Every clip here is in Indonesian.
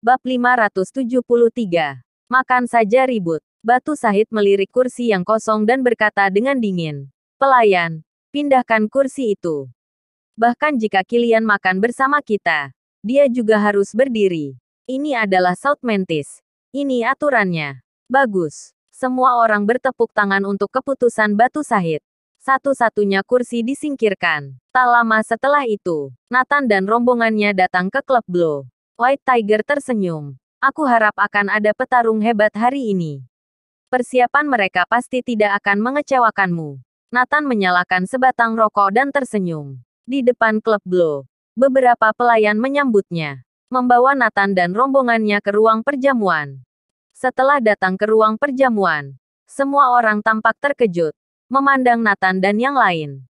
Bab 573. Makan saja ribut. Batu Sahid melirik kursi yang kosong dan berkata dengan dingin. Pelayan, pindahkan kursi itu. Bahkan jika Kilian makan bersama kita, dia juga harus berdiri. Ini adalah South Mantis. Ini aturannya. Bagus. Semua orang bertepuk tangan untuk keputusan Batu Sahid. Satu-satunya kursi disingkirkan. Tak lama setelah itu, Nathan dan rombongannya datang ke klub Blow. White Tiger tersenyum. Aku harap akan ada petarung hebat hari ini. Persiapan mereka pasti tidak akan mengecewakanmu. Nathan menyalakan sebatang rokok dan tersenyum. Di depan klub Blow, beberapa pelayan menyambutnya, membawa Nathan dan rombongannya ke ruang perjamuan. Setelah datang ke ruang perjamuan, semua orang tampak terkejut, memandang Nathan dan yang lain.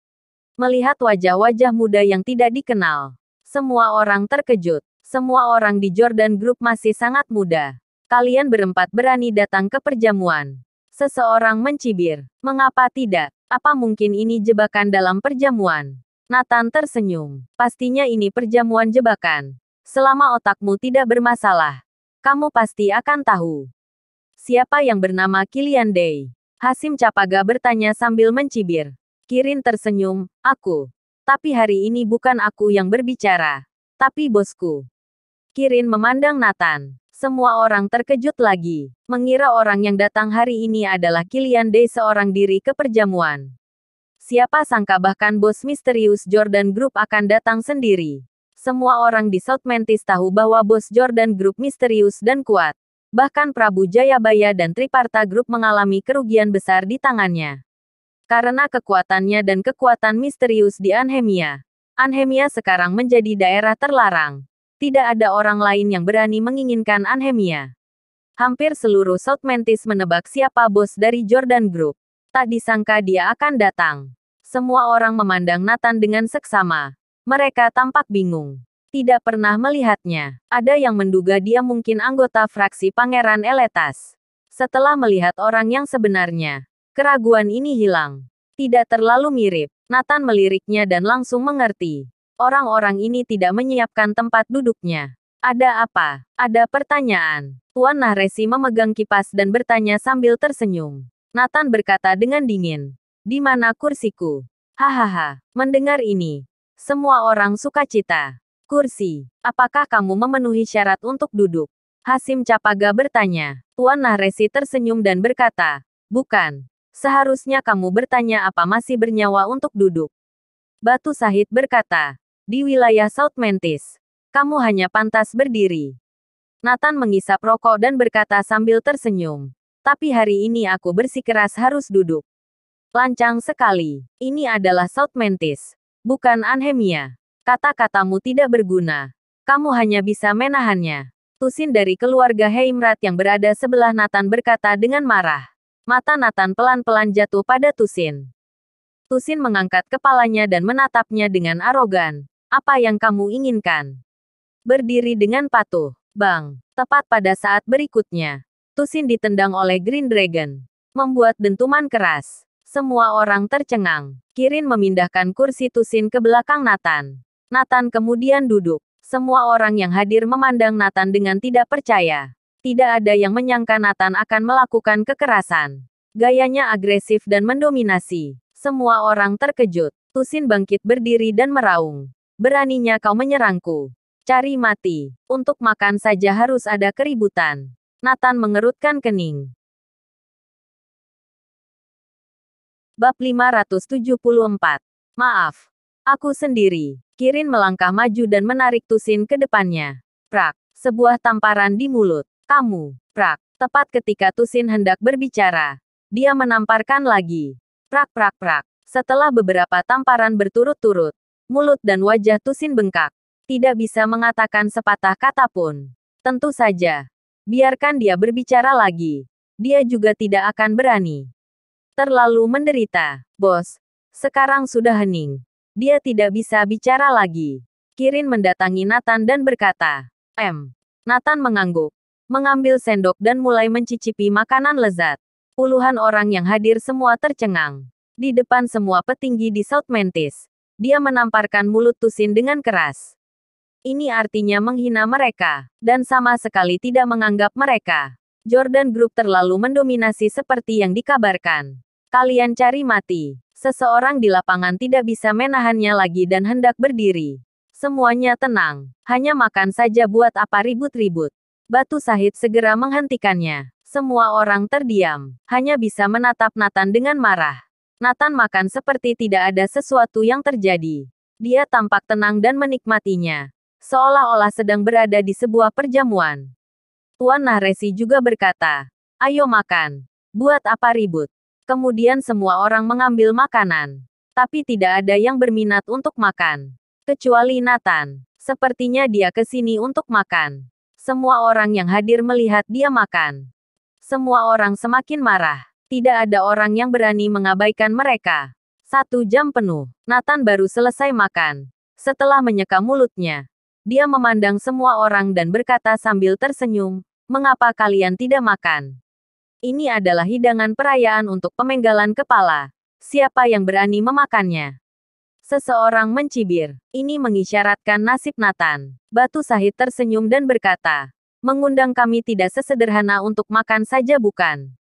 Melihat wajah-wajah muda yang tidak dikenal, semua orang terkejut. Semua orang di Jordan Group masih sangat muda. Kalian berempat berani datang ke perjamuan. Seseorang mencibir. Mengapa tidak? Apa mungkin ini jebakan dalam perjamuan? Nathan tersenyum. Pastinya ini perjamuan jebakan. Selama otakmu tidak bermasalah, kamu pasti akan tahu. Siapa yang bernama Kilian Day? Hasim Capaga bertanya sambil mencibir. Kirin tersenyum. Aku. Tapi hari ini bukan aku yang berbicara, tapi bosku. Kirin memandang Nathan. Semua orang terkejut lagi, mengira orang yang datang hari ini adalah Kilian Day seorang diri ke perjamuan. Siapa sangka bahkan bos misterius Jordan Group akan datang sendiri. Semua orang di South Mantis tahu bahwa bos Jordan Group misterius dan kuat. Bahkan Prabu Jayabaya dan Triparta Group mengalami kerugian besar di tangannya. Karena kekuatannya dan kekuatan misterius di Anhemia. Anhemia sekarang menjadi daerah terlarang. Tidak ada orang lain yang berani menginginkan Anhemia. Hampir seluruh South Mantis menebak siapa bos dari Jordan Group. Tak disangka dia akan datang. Semua orang memandang Nathan dengan seksama. Mereka tampak bingung. Tidak pernah melihatnya. Ada yang menduga dia mungkin anggota fraksi Pangeran Eletas. Setelah melihat orang yang sebenarnya, keraguan ini hilang. Tidak terlalu mirip. Nathan meliriknya dan langsung mengerti. Orang-orang ini tidak menyiapkan tempat duduknya. Ada apa? Ada pertanyaan. Tuan Nahresi memegang kipas dan bertanya sambil tersenyum. Nathan berkata dengan dingin. Di mana kursiku? Hahaha. Mendengar ini, semua orang sukacita. Kursi. Apakah kamu memenuhi syarat untuk duduk? Hasim Capaga bertanya. Tuan Nahresi tersenyum dan berkata, bukan. Seharusnya kamu bertanya apa masih bernyawa untuk duduk. Batu Sahid berkata, di wilayah South Mantis, kamu hanya pantas berdiri. Nathan menghisap rokok dan berkata sambil tersenyum. Tapi hari ini aku bersikeras harus duduk. Lancang sekali. Ini adalah South Mantis, bukan Anhemia. Kata-katamu tidak berguna. Kamu hanya bisa menahannya. Tusin dari keluarga Heimrat yang berada sebelah Nathan berkata dengan marah. Mata Nathan pelan-pelan jatuh pada Tusin. Tusin mengangkat kepalanya dan menatapnya dengan arogan. Apa yang kamu inginkan? Berdiri dengan patuh. Bang. Tepat pada saat berikutnya, Tusin ditendang oleh Green Dragon. Membuat dentuman keras. Semua orang tercengang. Kirin memindahkan kursi Tusin ke belakang Nathan. Nathan kemudian duduk. Semua orang yang hadir memandang Nathan dengan tidak percaya. Tidak ada yang menyangka Nathan akan melakukan kekerasan. Gayanya agresif dan mendominasi. Semua orang terkejut. Tusin bangkit berdiri dan meraung. Beraninya kau menyerangku. Cari mati. Untuk makan saja harus ada keributan. Nathan mengerutkan kening. Bab 574. Maaf. Aku sendiri. Kirin melangkah maju dan menarik Tusin ke depannya. Prak. Sebuah tamparan di mulut. Kamu. Prak. Tepat ketika Tusin hendak berbicara, dia menamparkan lagi. Prak prak prak. Setelah beberapa tamparan berturut-turut, mulut dan wajah Tusin bengkak. Tidak bisa mengatakan sepatah kata pun. Tentu saja. Biarkan dia berbicara lagi. Dia juga tidak akan berani. Terlalu menderita. Bos. Sekarang sudah hening. Dia tidak bisa bicara lagi. Kirin mendatangi Nathan dan berkata, Nathan mengangguk. Mengambil sendok dan mulai mencicipi makanan lezat. Puluhan orang yang hadir semua tercengang. Di depan semua petinggi di South Mantis, dia menamparkan mulut Tusin dengan keras. Ini artinya menghina mereka, dan sama sekali tidak menganggap mereka. Jordan Group terlalu mendominasi seperti yang dikabarkan. Kalian cari mati. Seseorang di lapangan tidak bisa menahannya lagi dan hendak berdiri. Semuanya tenang. Hanya makan saja, buat apa ribut-ribut. Batu Sahid segera menghentikannya. Semua orang terdiam. Hanya bisa menatap Nathan dengan marah. Nathan makan seperti tidak ada sesuatu yang terjadi. Dia tampak tenang dan menikmatinya. Seolah-olah sedang berada di sebuah perjamuan. Tuan Nahresi juga berkata, "Ayo makan. Buat apa ribut?" Kemudian semua orang mengambil makanan. Tapi tidak ada yang berminat untuk makan. Kecuali Nathan. Sepertinya dia ke sini untuk makan. Semua orang yang hadir melihat dia makan. Semua orang semakin marah. Tidak ada orang yang berani mengabaikan mereka. 1 jam penuh. Nathan baru selesai makan. Setelah menyeka mulutnya, dia memandang semua orang dan berkata sambil tersenyum, "Mengapa kalian tidak makan? Ini adalah hidangan perayaan untuk pemenggalan kepala. Siapa yang berani memakannya?" Seseorang mencibir. Ini mengisyaratkan nasib Nathan. Batu Sahid tersenyum dan berkata, "Mengundang kami tidak sesederhana untuk makan saja, bukan?"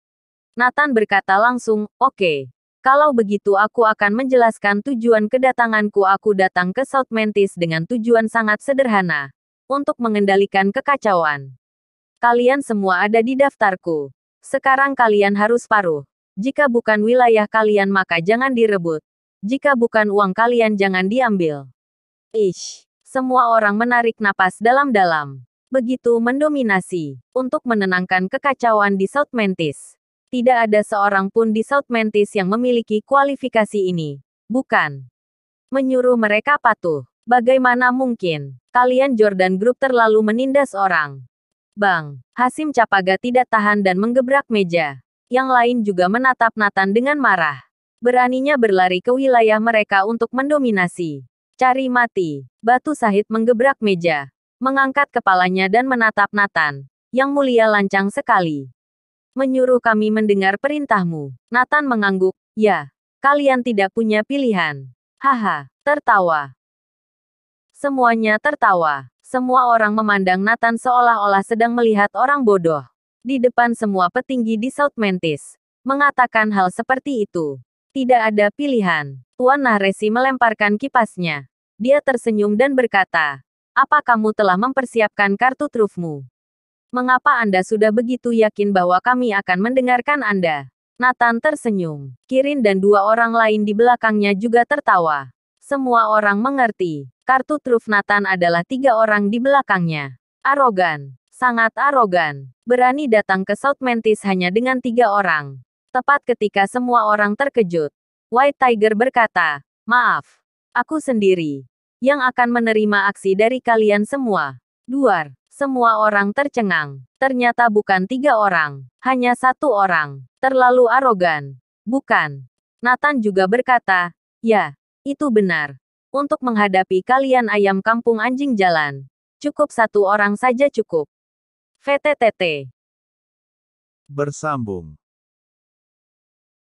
Nathan berkata langsung, "Oke. Kalau begitu aku akan menjelaskan tujuan kedatanganku. Aku datang ke South Mantis dengan tujuan sangat sederhana. Untuk mengendalikan kekacauan. Kalian semua ada di daftarku. Sekarang kalian harus paruh. Jika bukan wilayah kalian maka jangan direbut. Jika bukan uang kalian jangan diambil." Ish. Semua orang menarik napas dalam-dalam. Begitu mendominasi. Untuk menenangkan kekacauan di South Mantis. Tidak ada seorang pun di South Mantis yang memiliki kualifikasi ini. Bukan. Menyuruh mereka patuh. Bagaimana mungkin? Kalian Jordan Group terlalu menindas orang. Bang. Hasim Capaga tidak tahan dan menggebrak meja. Yang lain juga menatap Nathan dengan marah. Beraninya berlari ke wilayah mereka untuk mendominasi. Cari mati. Batu Sahid menggebrak meja. Mengangkat kepalanya dan menatap Nathan. Yang mulia lancang sekali. "Menyuruh kami mendengar perintahmu." Nathan mengangguk, "Ya. Kalian tidak punya pilihan." Haha. Tertawa. Semuanya tertawa. Semua orang memandang Nathan seolah-olah sedang melihat orang bodoh. Di depan semua petinggi di South Mantis. Mengatakan hal seperti itu. Tidak ada pilihan. Tuan Nahresi melemparkan kipasnya. Dia tersenyum dan berkata, "Apa kamu telah mempersiapkan kartu trufmu? Mengapa Anda sudah begitu yakin bahwa kami akan mendengarkan Anda?" Nathan tersenyum. Kirin dan 2 orang lain di belakangnya juga tertawa. Semua orang mengerti. Kartu truf Nathan adalah 3 orang di belakangnya. Arogan. Sangat arogan. Berani datang ke South Mantis hanya dengan 3 orang. Tepat ketika semua orang terkejut. White Tiger berkata, "Maaf. Aku sendiri yang akan menerima aksi dari kalian semua." Duar. Semua orang tercengang. Ternyata bukan 3 orang. Hanya 1 orang. Terlalu arogan. Bukan. Nathan juga berkata, "Ya. Itu benar. Untuk menghadapi kalian ayam kampung anjing jalan. Cukup 1 orang saja cukup." VTTT. Bersambung.